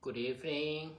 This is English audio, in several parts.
Good evening.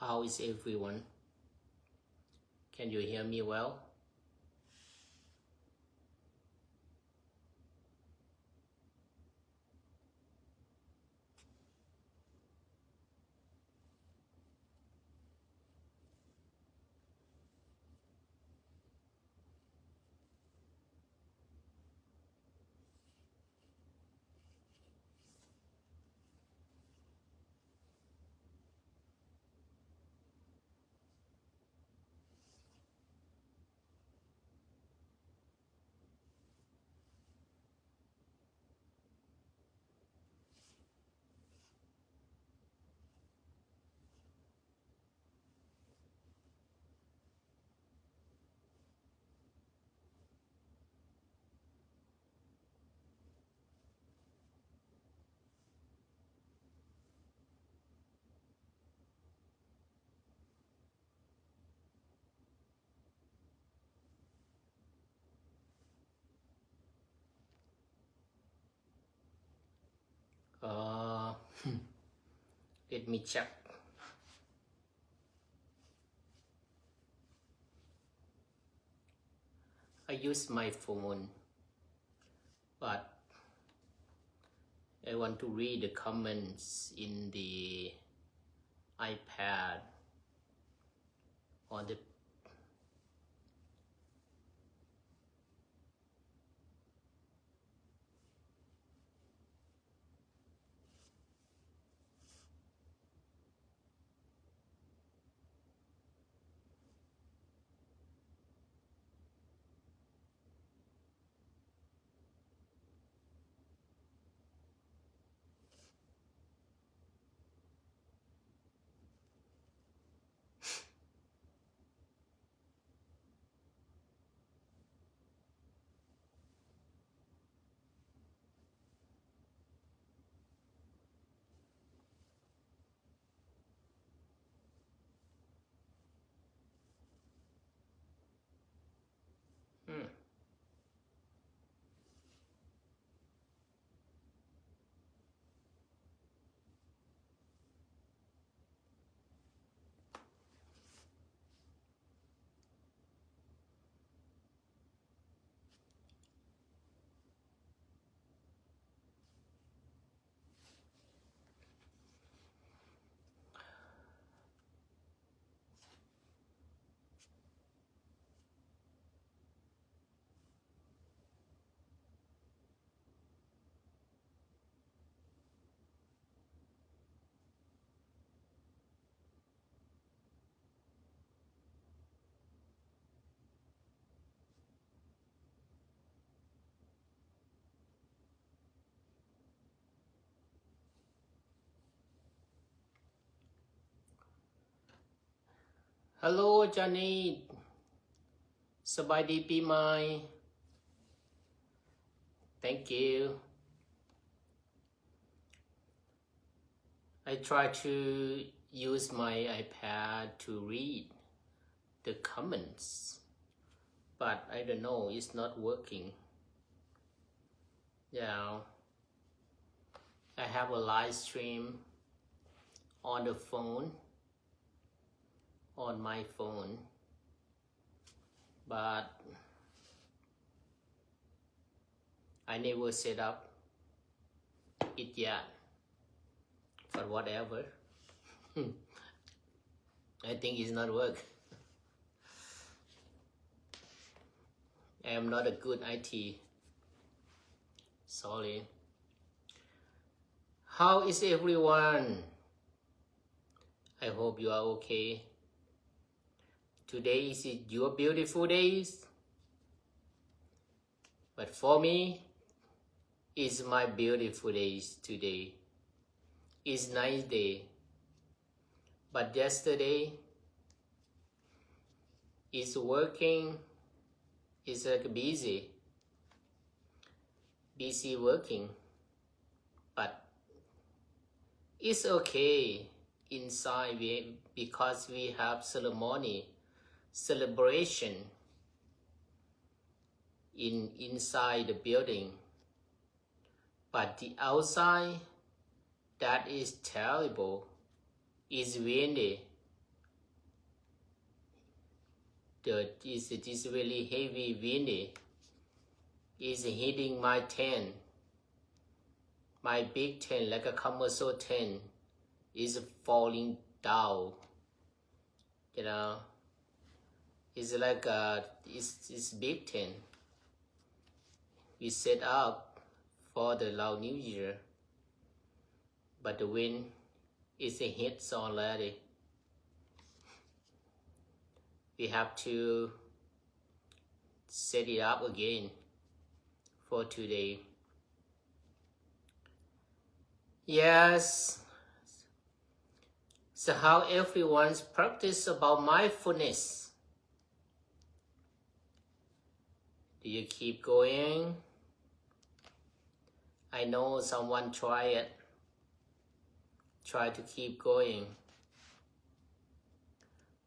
How is everyone? Can you hear me well? Uh, Let me check. I use my phone, but I want to read the comments in the iPad on the hmm. Hello Johnny สบายดีปีใหม่ Thank you. I try to use my iPad to read the comments, but I don't know, it's not working. Yeah, I have a live stream on the phone, on my phone, but I never set up it yet. But whatever. I think it's not work. I am not a good IT. Sorry. How is everyone? I hope you are okay. Today is your beautiful days. But for me, It's my beautiful day today. It's nice day. But yesterday, it's working. It's like busy working. But it's okay inside because we have celebration inside the building. But the outside, that is terrible. It's windy. It is really heavy windy. It's hitting my tent. My big tent, like a commercial tent, is falling down. You know, it's like it's big tent. We set up for the Lao New Year, but the wind is a hit already. We have to set it up again for today. Yes. So how everyone's practice about mindfulness? Do you keep going? I know someone try to keep going,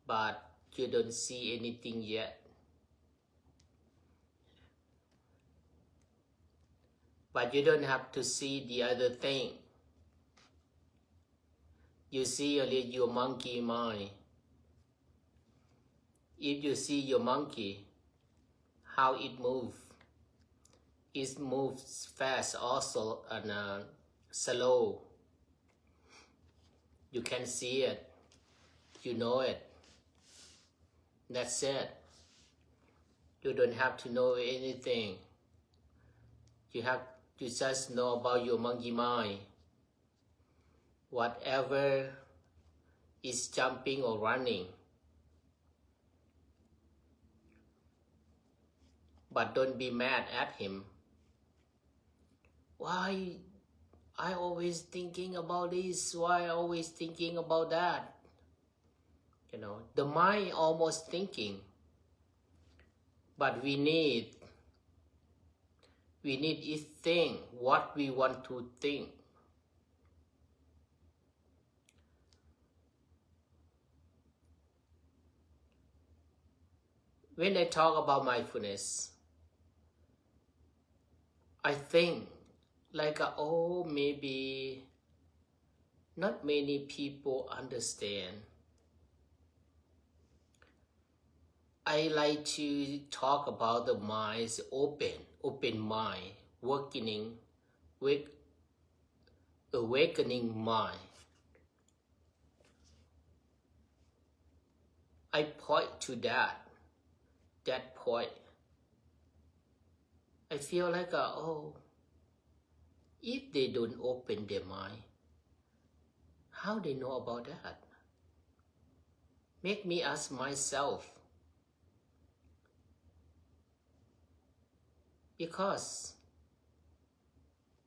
but you don't see anything yet. But you don't have to see the other thing. You see only your monkey mind. If you see your monkey, how it moves fast also and slow. You can see it. You know it. That's it. You don't have to know anything. You just know about your monkey mind. Whatever is jumping or running. But don't be mad at him. Why I always thinking about this? Why I always thinking about that? You know, the mind almost thinking. But we need it think what we want to think. When I talk about mindfulness, I think like, maybe not many people understand. I like to talk about the mind's open mind, working with awakening mind. I point to that point. I feel like, if they don't open their mind, how they know about that? Make me ask myself. Because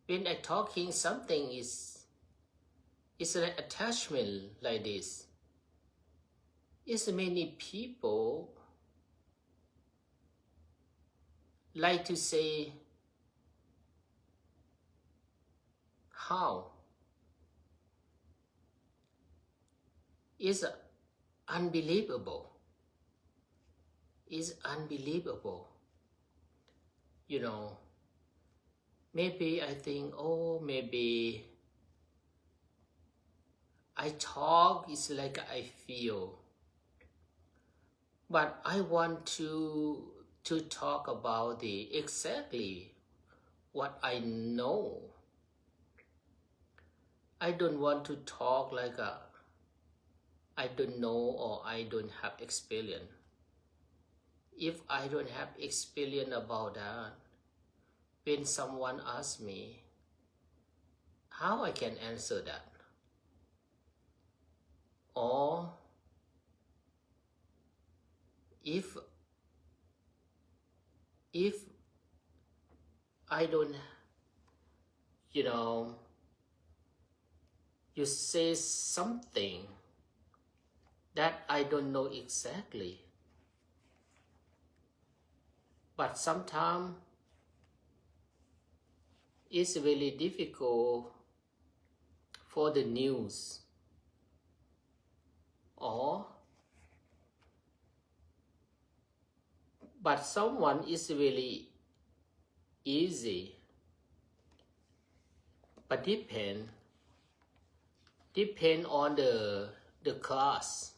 when I talking something is an attachment like this. It's many people like to say, how? It's unbelievable. It's unbelievable. You know, maybe I think, maybe I talk is like I feel. But I want to talk about exactly what I know. I don't want to talk like I don't know or I don't have experience. If I don't have experience about that, when someone asks me, how I can answer that? Or if I don't you know, you say something that I don't know exactly. But sometimes it's really difficult for the news, or but someone is really easy. But depend on the class.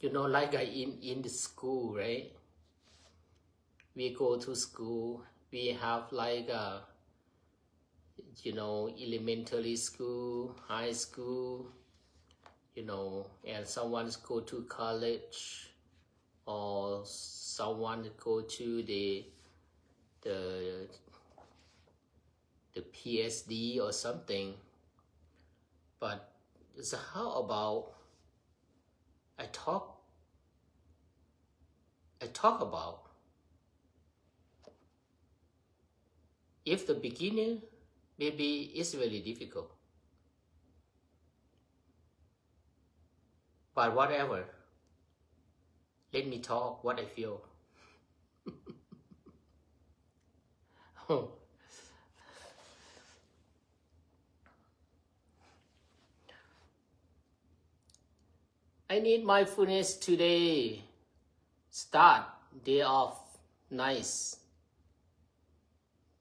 You know, like in the school, right? We go to school, we have like you know, elementary school, high school, you know, and someone go to college, or someone go to the PSD or something. But so how about I talk about if the beginner, maybe it's really difficult, but whatever, let me talk what I feel. I need mindfulness today. Start day off nice,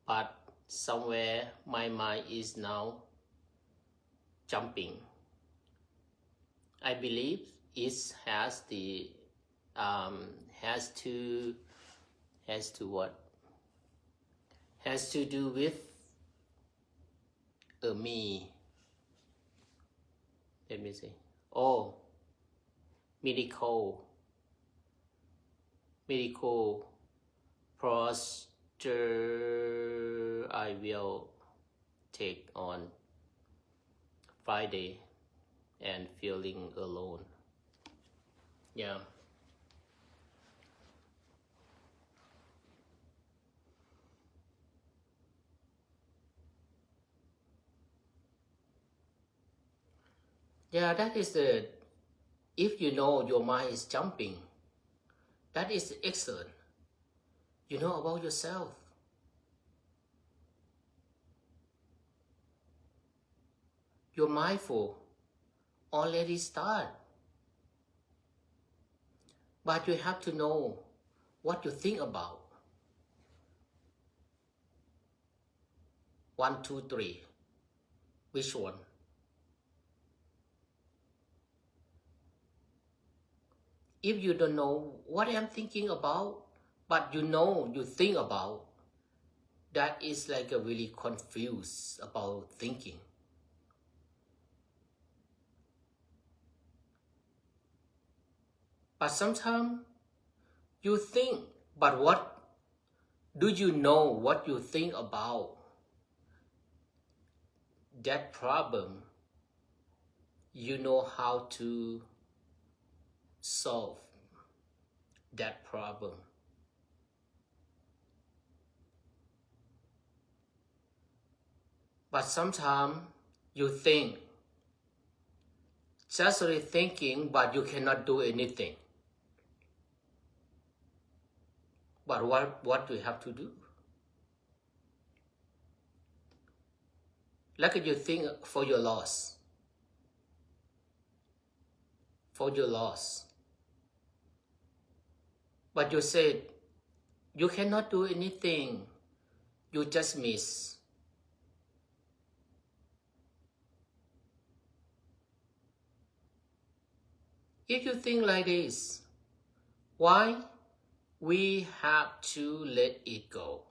but somewhere my mind is now jumping. I believe it has the has to what? Has to do with me. Let me see. Oh, medical procedure I will take on Friday, and feeling alone. Yeah. Yeah, that is the, if you know your mind is jumping, that is excellent. You know about yourself. You're mindful, already start. But you have to know what you think about. 1, 2, 3. Which one? If you don't know what I'm thinking about, but you know you think about, that is like a really confused about thinking. But sometimes you think, but what do you know what you think about? That problem, you know how to solve that problem. But sometimes you think, just really thinking, but you cannot do anything. But what do you have to do? Like you think for your loss. For your loss. But you said, you cannot do anything. You just miss. If you think like this, why we have to let it go?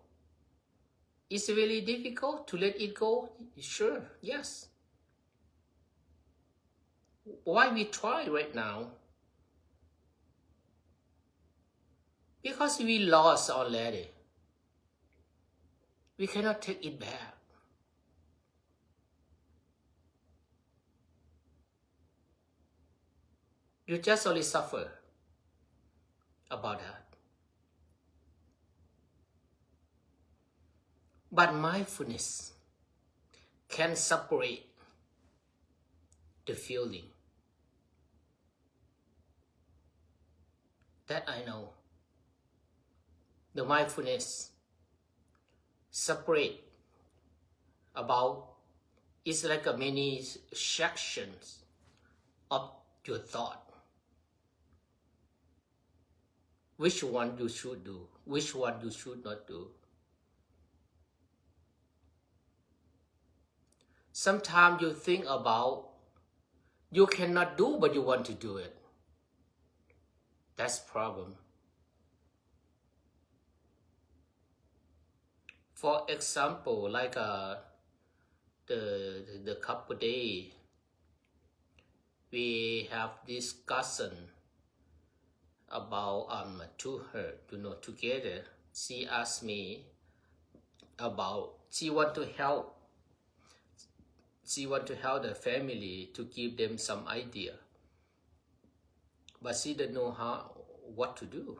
It's really difficult to let it go? Sure, yes. Why we try right now? Because we lost already. We cannot take it back. You just only suffer about that. But mindfulness can separate the feeling. That I know. The mindfulness separate about, it's like a many sections of your thought. Which one you should do, which one you should not do. Sometimes you think about, you cannot do but you want to do it. That's problem. For example, like the couple day, we have discussion about to her, together. She asked me about, she want to help the family to give them some idea, but she didn't know what to do.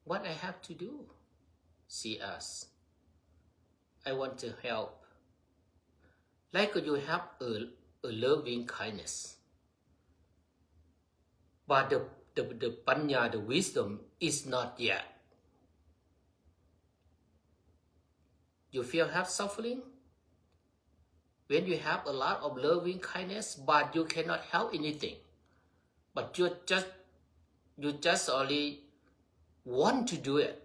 What I have to do? She asked. I want to help. Like you have a loving kindness, but the panya, the wisdom is not yet. You feel have suffering when you have a lot of loving kindness, but you cannot help anything. But you just only want to do it,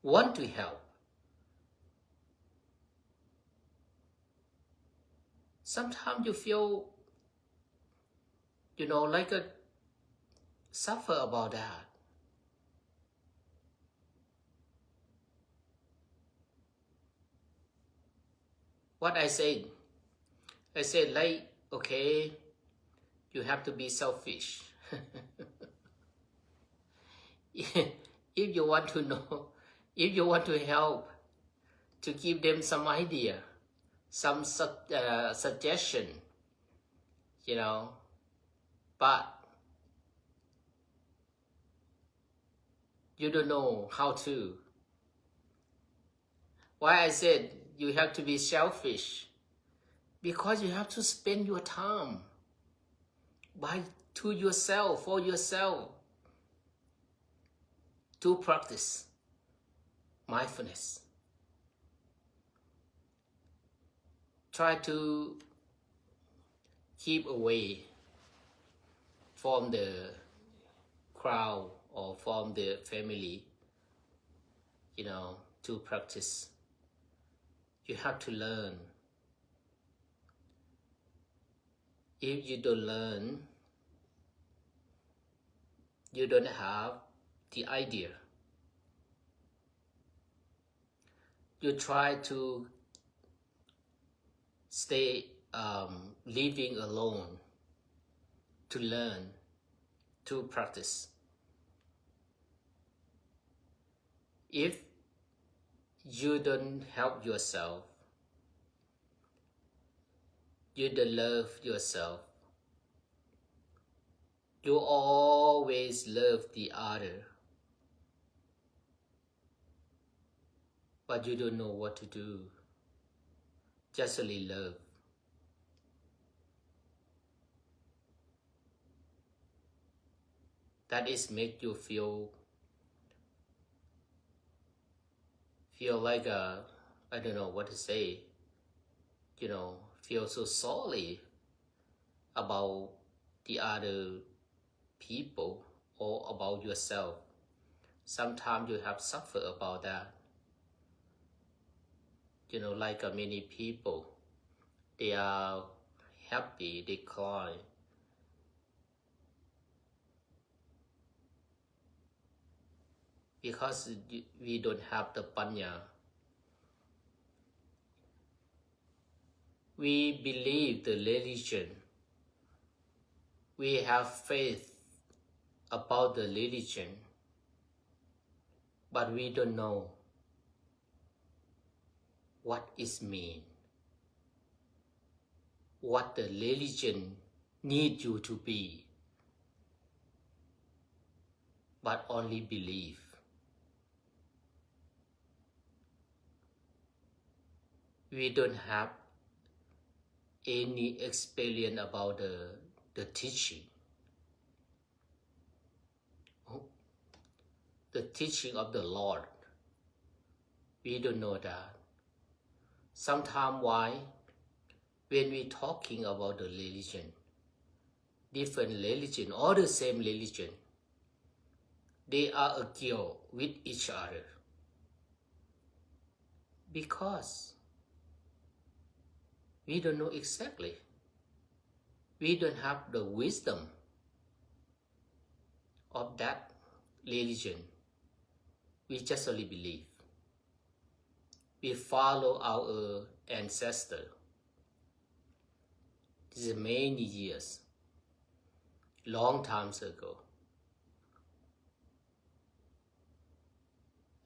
want to help. Sometimes you feel, like a suffer about that. What I said like, okay, you have to be selfish. If you want to know, if you want to help, to give them some idea, some suggestion, but you don't know how to. Why I said you have to be selfish? Because you have to spend your time to yourself, for yourself, to practice mindfulness. Try to keep away from the crowd or from the family, to practice. You have to learn. If you don't learn, you don't have the idea. You try to stay living alone, to learn, to practice. If you don't help yourself, you don't love yourself, you always love the other, but you don't know what to do. Just only love. That is make you feel like I don't know what to say, feel so sorry about the other people or about yourself. Sometimes you have suffered about that. Like many people, they are happy, they cry. Because we don't have the panya. We believe the religion. We have faith about the religion, but we don't know what it means, what the religion needs you to be, but only believe. we don't have any experience about the teaching. The teaching of the Lord. We don't know that. Sometimes why? When we talking about the religion, different religion or the same religion, they are arguing with each other. Because we don't know exactly. We don't have the wisdom of that religion. We just only believe. We follow our ancestor. This is many years, long times ago.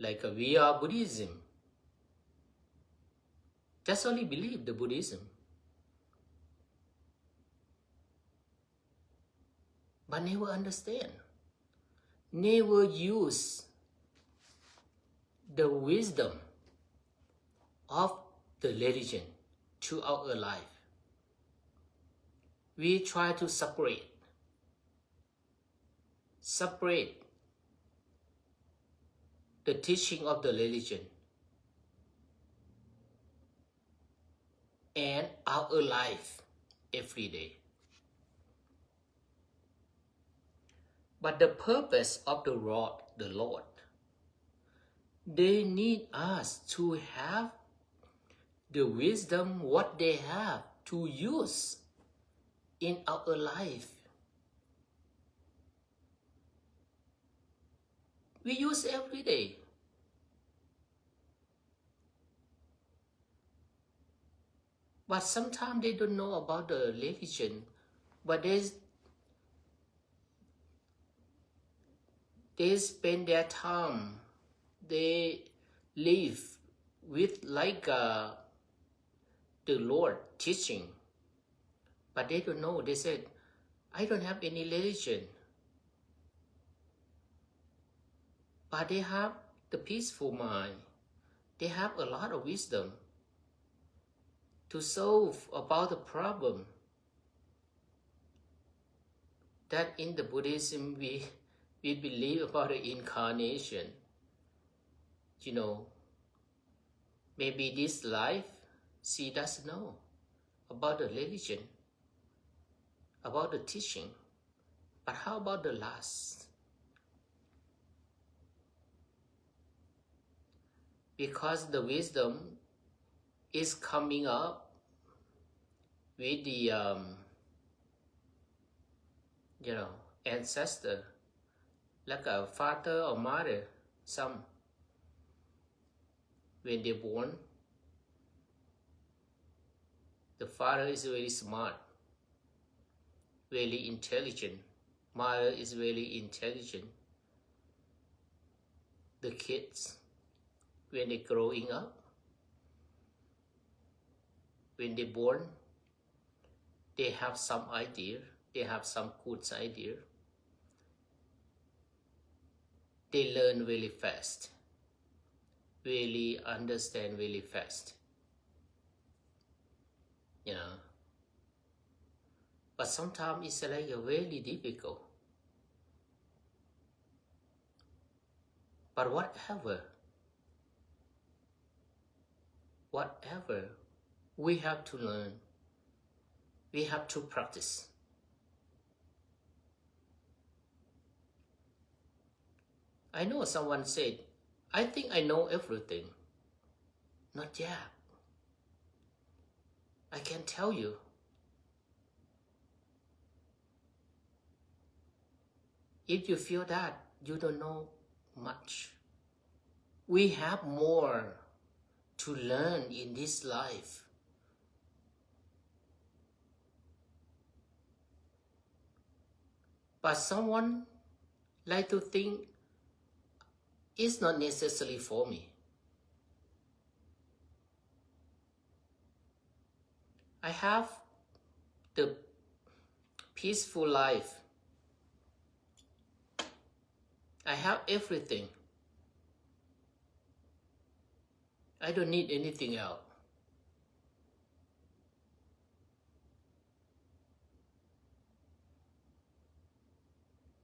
Like we are Buddhism. Just only believe the Buddhism. But never understand. Never use the wisdom of the religion to our life. We try to separate the teaching of the religion and our life every day. But the purpose of the Lord, they need us to have the wisdom what they have to use in our life. We use every day. But sometimes they don't know about the religion, but they spend their time, they live with like the Lord teaching, but they don't know. They said, I don't have any religion. But they have the peaceful mind. They have a lot of wisdom to solve about the problem. That in the Buddhism we believe about the incarnation. You know, maybe this life she doesn't know about the religion, about the teaching. But how about the last? Because the wisdom is coming up with the ancestor, like a father or mother, some when they're born, the father is very smart, very intelligent, mother is very intelligent. The kids, when they're growing up, when they're born, they have some idea, they have some good idea. They learn really fast, really understand really fast. But sometimes it's like really difficult. But whatever, we have to learn. We have to practice. I know someone said, I think I know everything. Not yet. I can tell you. If you feel that, you don't know much. We have more to learn in this life. But someone like to think it's not necessary for me. I have the peaceful life. I have everything. I don't need anything else.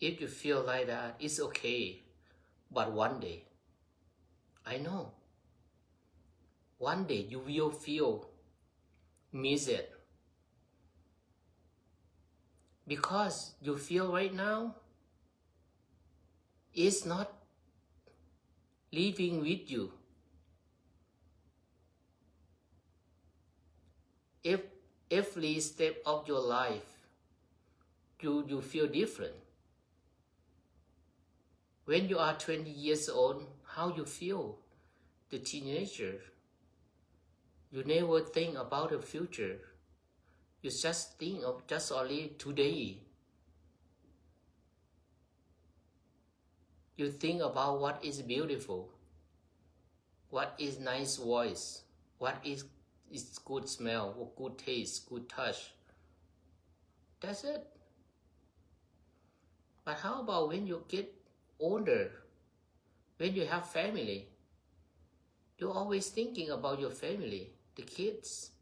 If you feel like that, it's okay. But one day, I know, one day you will feel miss it. Because you feel right now, it's not living with you. If every step of your life, you feel different. When you are 20 years old, how you feel? The teenager. You never think about the future. You just think of just only today. You think about what is beautiful, what is nice voice, what is good smell, good taste, good touch. That's it. But how about when you get older, when you have family? You're always thinking about your family, the kids.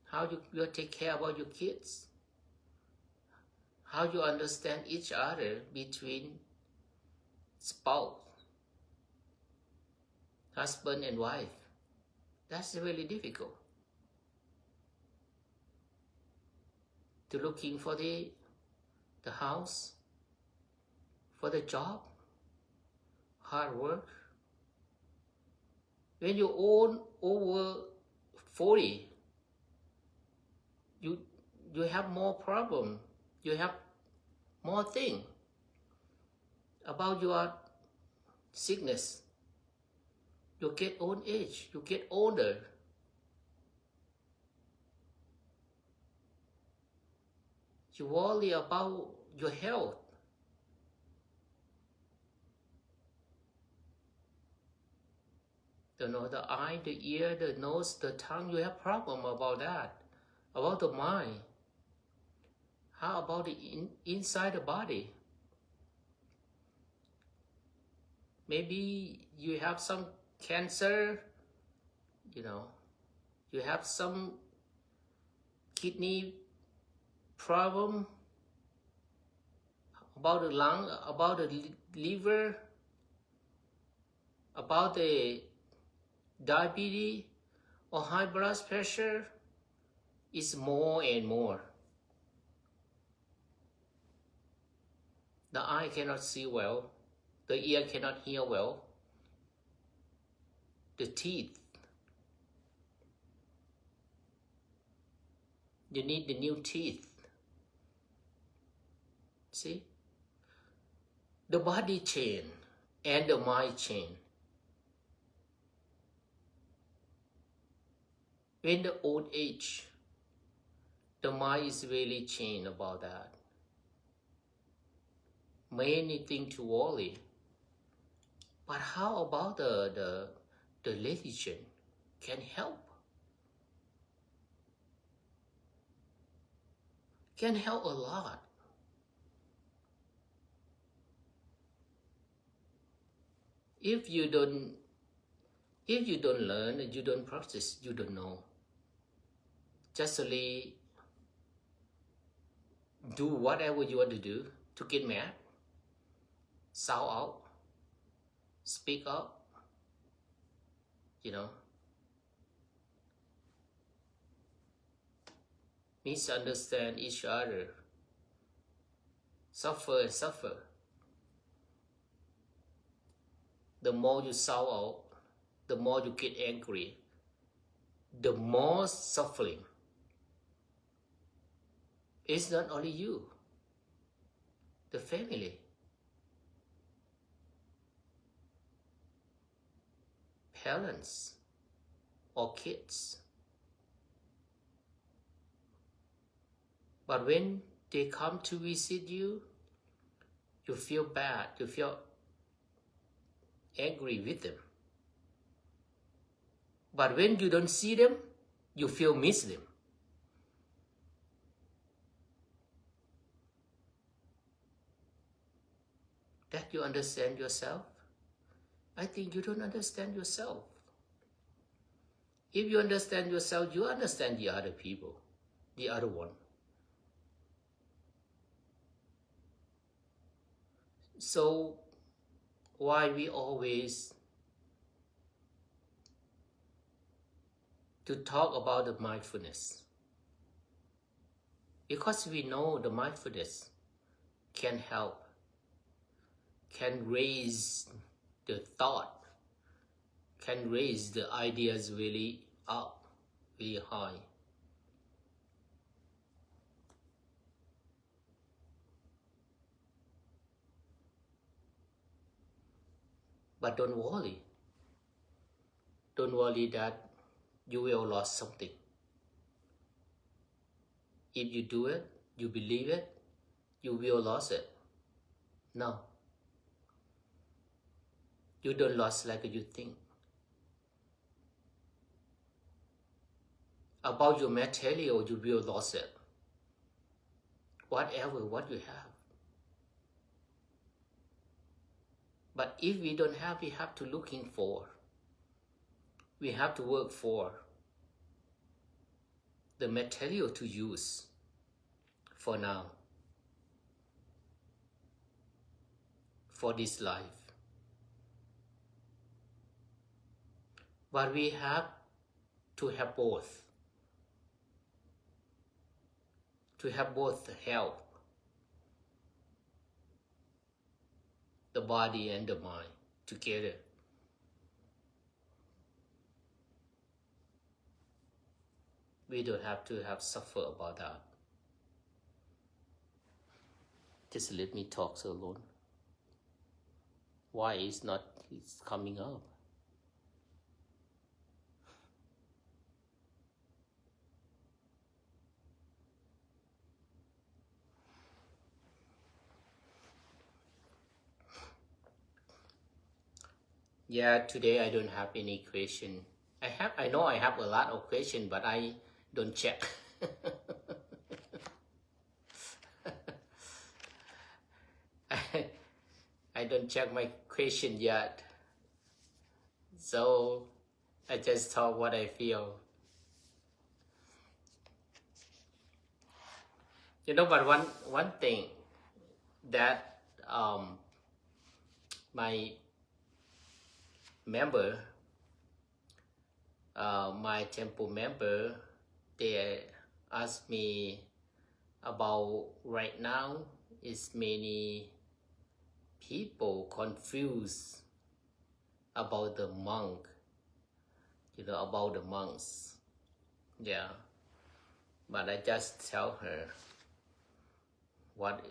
How you take care about your kids. How you understand each other between spouse, husband and wife. That's really difficult. To looking for the house, for the job, hard work. When you own over 40, you have more problem. You have more thing about your sickness. You get old age, you get older. You worry about your health. You know, the eye, the ear, the nose, the tongue, you have problem about that. About the mind. How about the inside the body? Maybe you have some cancer, you know, you have some kidney problem, about the lung, about the liver, about the diabetes or high blood pressure. Is more and more. The eye cannot see well, the ear cannot hear well, the teeth. You need the new teeth. See? The body change and the mind change. When the old age, the mind is really changed about that. Many things to worry. But how about the religion can help? Can help a lot. If you don't learn, you don't practice, you don't know. Just only do whatever you want to do to get mad, shout out, speak up, you know, misunderstand each other, suffer and suffer. The more you shout out, the more you get angry, the more suffering. It's not only you, the family, parents, or kids. But when they come to visit you, you feel bad, you feel angry with them. But when you don't see them, you feel miss them. That you understand yourself? I think you don't understand yourself. If you understand yourself, you understand the other people, the other one. So why we always to talk about the mindfulness? Because we know the mindfulness can help, can raise the thought, can raise the ideas really up, really high. But don't worry. Don't worry that you will lose something. If you do it, you believe it, you will lose it. No. You don't lose like you think. About your material, you will lose it. Whatever, what you have. But if we don't have, we have to looking for. We have to work for the material to use for now, for this life. But we have to have both. To have both help, the body and the mind together. We don't have to have suffer about that. Just let me talk so alone. Why it's coming up? Yeah, today I don't have any question. I know I have a lot of questions, but I don't check. I don't check my question yet. So I just talk what I feel. You know, but one thing that my member, my temple member, they asked me about right now is many people confused about the monk, about the monks. Yeah, but I just tell her what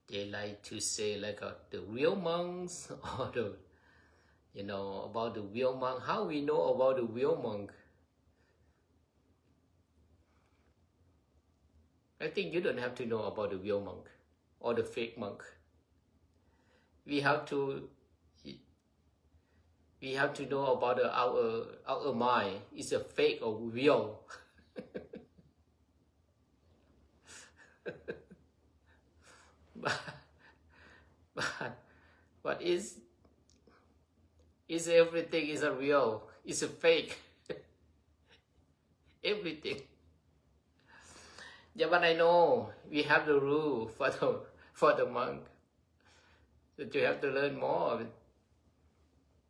they like to say, like the real monks or the, about the real monk. How we know about the real monk? I think you don't have to know about the real monk or the fake monk. We have to know about our mind. Is a fake or real? but is everything is a real? Is a fake? Everything. Yeah, but I know we have the rule for the monk that you have to learn more.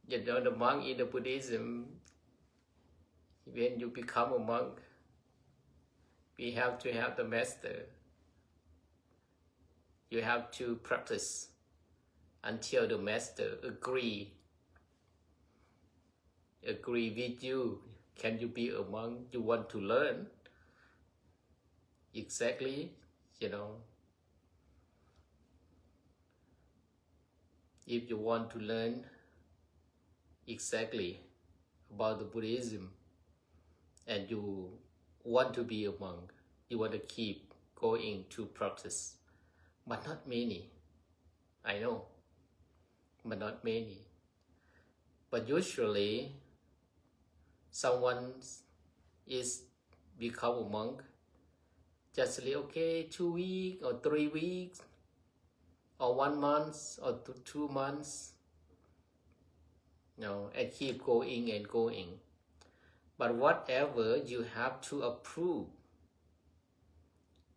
The monk in the Buddhism, when you become a monk, we have to have the master. You have to practice until the master agree with you. Can you be a monk? You want to learn? Exactly, if you want to learn exactly about the Buddhism and you want to be a monk, you want to keep going to practice, but not many, I know, but not many. But usually someone is become a monk just like, okay, 2 weeks or 3 weeks or 1 month or 2 months, and keep going and going. But whatever you have to approve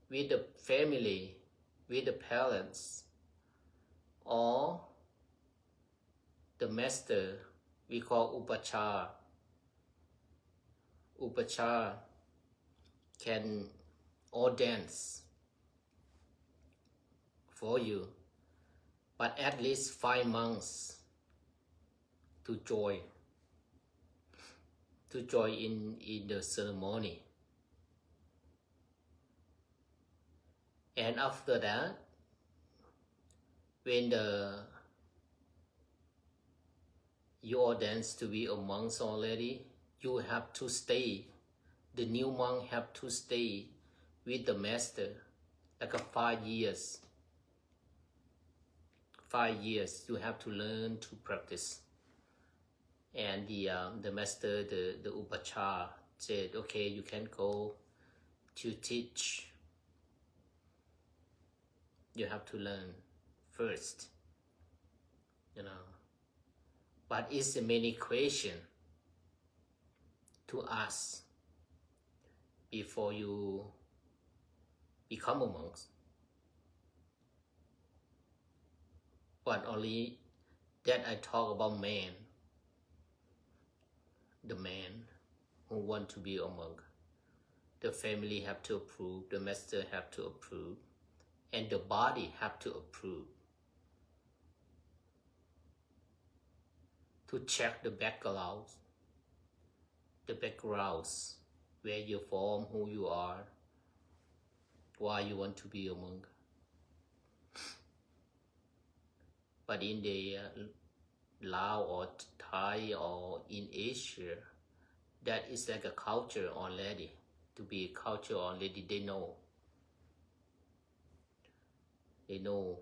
with the family, with the parents, or the master we call upachar. Upachar can dance for you, but at least 5 months to join in the ceremony. And after that, when you ordained to be a monk already, you have to stay. The new monk have to stay with the master like 5 years. 5 years you have to learn to practice. And the master, the upachar, said, okay, you can go to teach. You have to learn first, you know. But it's a many question to ask before you become a monk. But only that I talk about man, the man who want to be a monk. The family have to approve, the master have to approve, and the body have to approve. To check the backgrounds, where you're from, who you are, why you want to be a monk. But in the Laos or Thai or in Asia, that is like a culture already. To be a culture already, they know. They know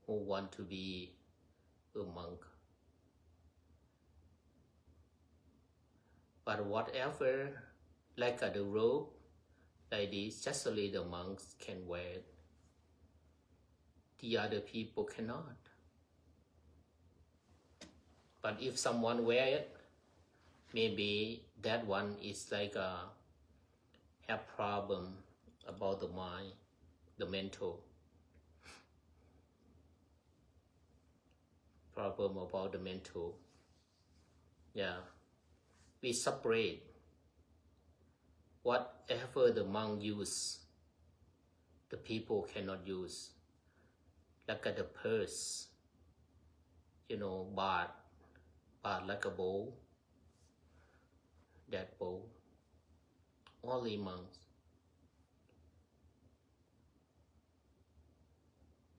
who want to be a monk. But whatever, like the robe, like this, just only the monks can wear it. The other people cannot. But if someone wear it, maybe that one is like have problem about the mind, the mental problem about the mental. Yeah, we separate whatever the monk use, the people cannot use. Like the purse, you know, bath like a bowl, that bowl, only monks.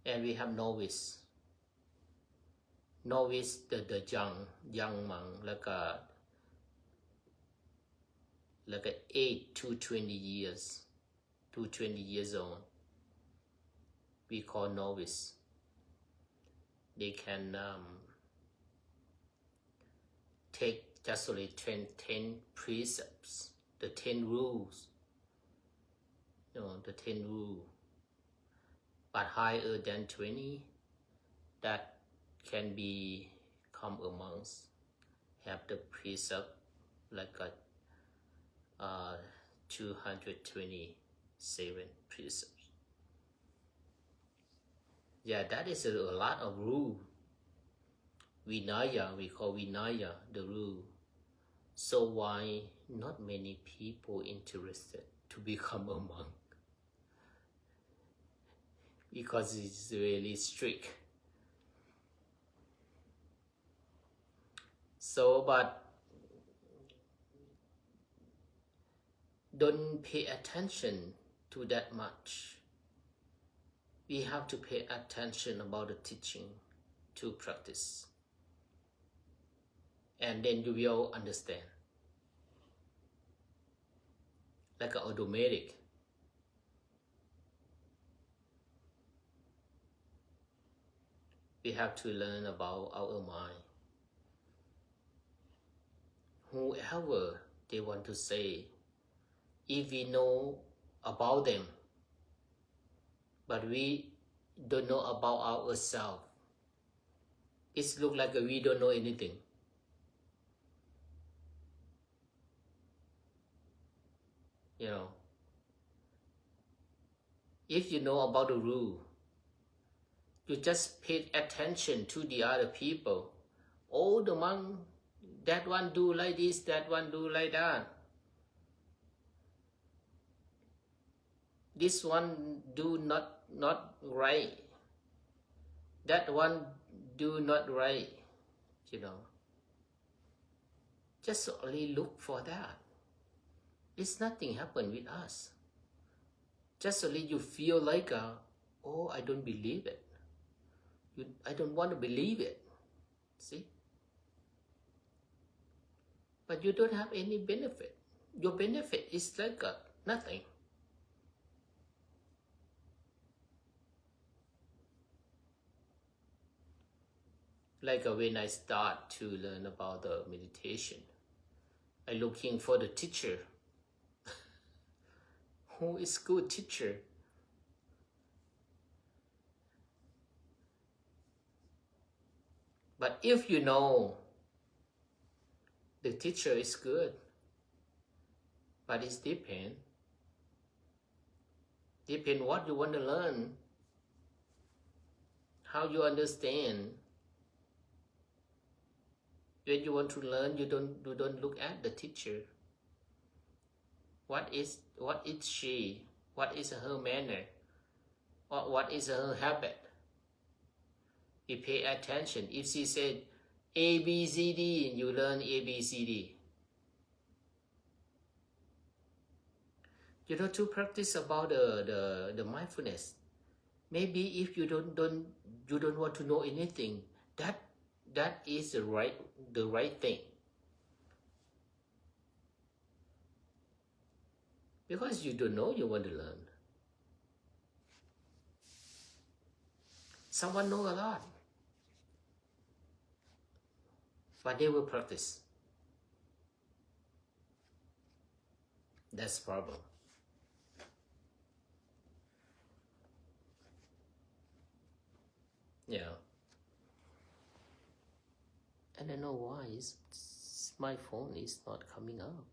And we have novice, the young monk, like a 8 to 20 years, old. We call novice. They can take just only 10 precepts, the 10 rules, you know, the 10 rules. But higher than 20, that can become a monk, have the precept like a 227 precepts. Yeah, that is a lot of rule. Vinaya, we call Vinaya the rule. So why not many people interested to become a monk? Because it's really strict. So, but don't pay attention to that much. We have to pay attention about the teaching to practice. And then you will understand. Like an automatic. We have to learn about our mind. Whoever they want to say, if we know about them, but we don't know about ourselves, it looks like we don't know anything. You know, if you know about the rule, You just pay attention to the other people. Oh, the monk, that one do like this, that one do like that. This one do not right. That one do not right. You know. Just only look for that. It's nothing happen with us. Just only you feel like, oh, I don't believe it. I don't want to believe it. See? But you don't have any benefit. Your benefit is like nothing. Like when I start to learn about the meditation, I looking for the teacher. Who is good teacher? But if you know the teacher is good, but it's depend what you want to learn, how you understand. When you want to learn, you don't look at the teacher. What is she? What is her manner? What is her habit? You pay attention. If she said A, B, C, D, you learn A, B, C, D. You know, to practice about the mindfulness. Maybe if you don't want to know anything, that is the right thing. Because you don't know, you want to learn. Someone know a lot, but they will practice. That's the problem. Yeah. I don't know why my phone is not coming up.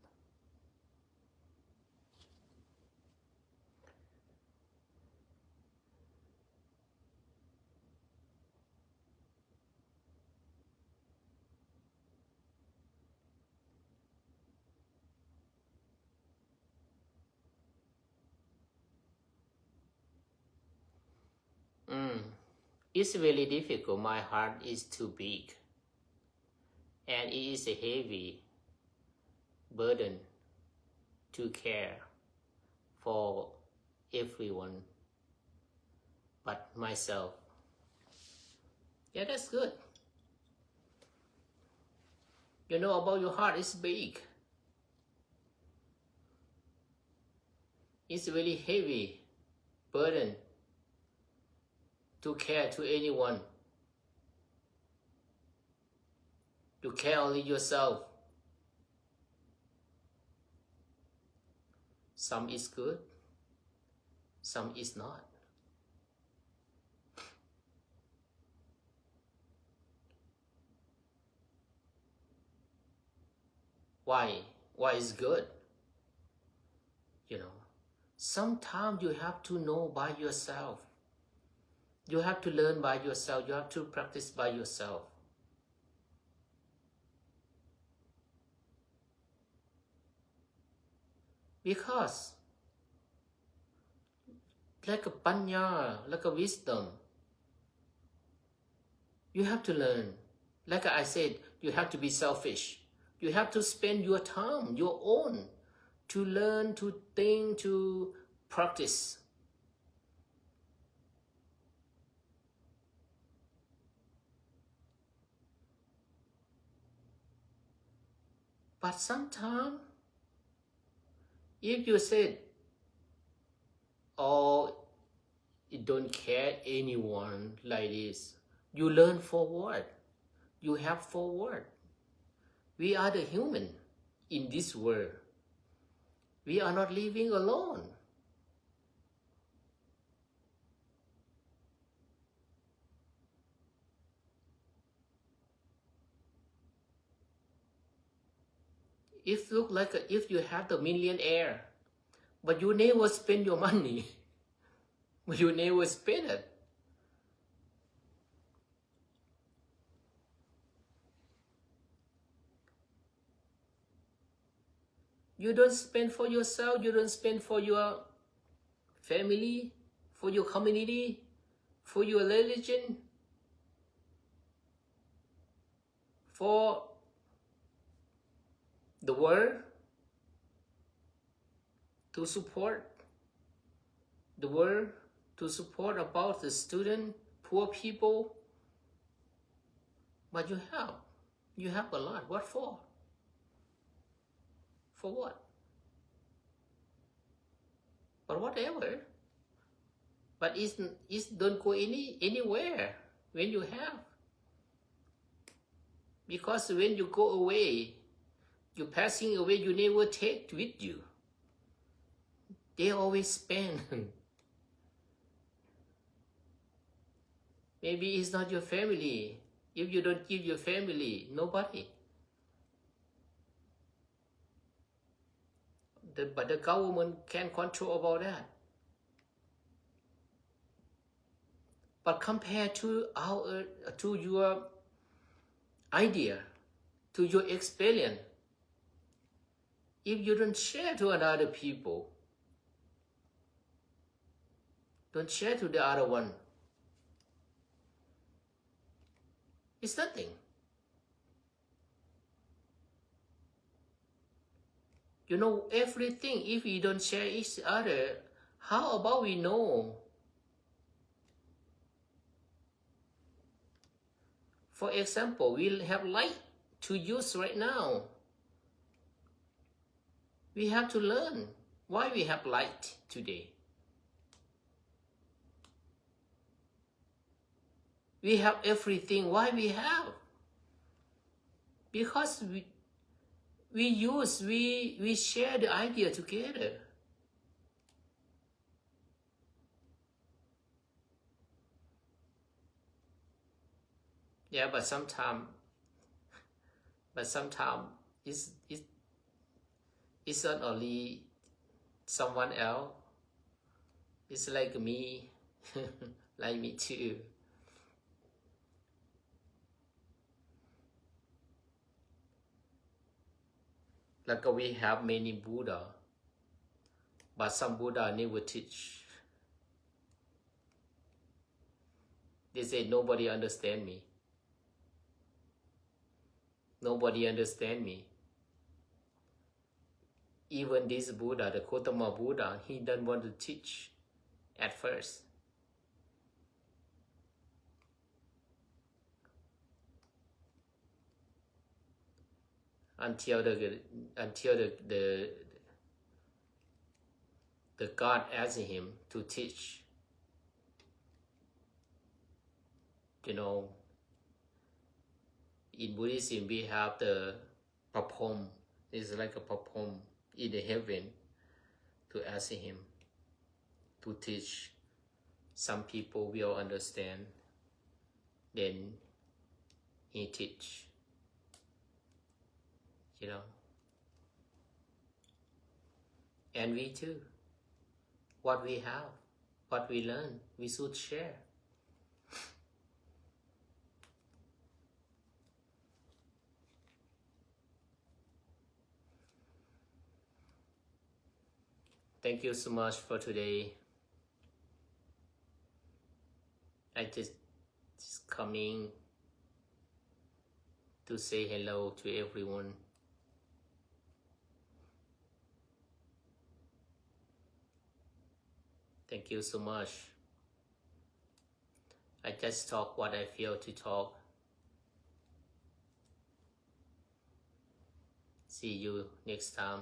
It's really difficult. My heart is too big. And it is a heavy burden to care for everyone but myself. Yeah, that's good. You know about your heart is big. It's a really heavy burden to care to anyone. You care only yourself. Some is good, some is not. Why? Why is good? You know, sometimes you have to know by yourself. You have to learn by yourself. You have to practice by yourself. Because like a panya, like a wisdom, you have to learn. Like I said, you have to be selfish. You have to spend your time, your own, to learn, to think, to practice. But sometimes, if you said, oh, you don't care anyone like this, you learn for what? You have for what? We are the human in this world. We are not living alone. It looks like if you have the millionaire, but you never spend your money, but you never spend it. You don't spend for yourself, you don't spend for your family, for your community, for your religion, for the world, to support the world, to support about the student, poor people. But you have a lot. What for? For what? But whatever. But it's don't go anywhere when you have. Because when you go away, you're passing away, you never take with you. They always spend. Maybe it's not your family. If you don't give your family, nobody. But the government can control about that. But compared to your idea, to your experience, if you don't share to another people, don't share to the other one, it's nothing. You know everything. If we don't share each other, how about we know? For example, we have light to use right now. We have to learn why we have light today. We have everything. Why we have? Because we share the idea together. Yeah, but sometimes it's not only someone else. It's like me, like me too. Like we have many Buddha, but some Buddha never teach. They say nobody understand me. Nobody understand me. Even this Buddha, the Gautama Buddha, he didn't want to teach at first. Until the God asked him to teach. You know, in Buddhism we have the Papom. It's like a Papom in the heaven to ask him to teach. Some people will understand. Then he teach. You know. And we too. What we have, what we learn, we should share. Thank you so much for today. I just coming to say hello to everyone. Thank you so much. I just talk what I feel to talk. See you next time.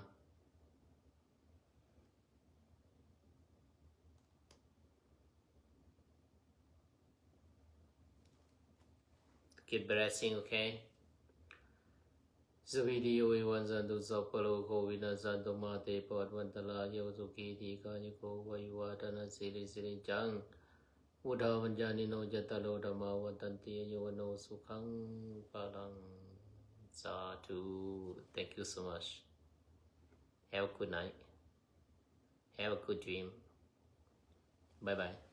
Keep blessing, okay? Video Iwan Zandu Sapalo Kovina Santo Mate Padvantala Yosuki Kaniko Vayuatana Siri Siri Jang Buddha Vanjani no Jatalo Dhamma Vatanti Yovano Sukhang Palang Satu. Thank you so much. Have a good night. Have a good dream. Bye bye.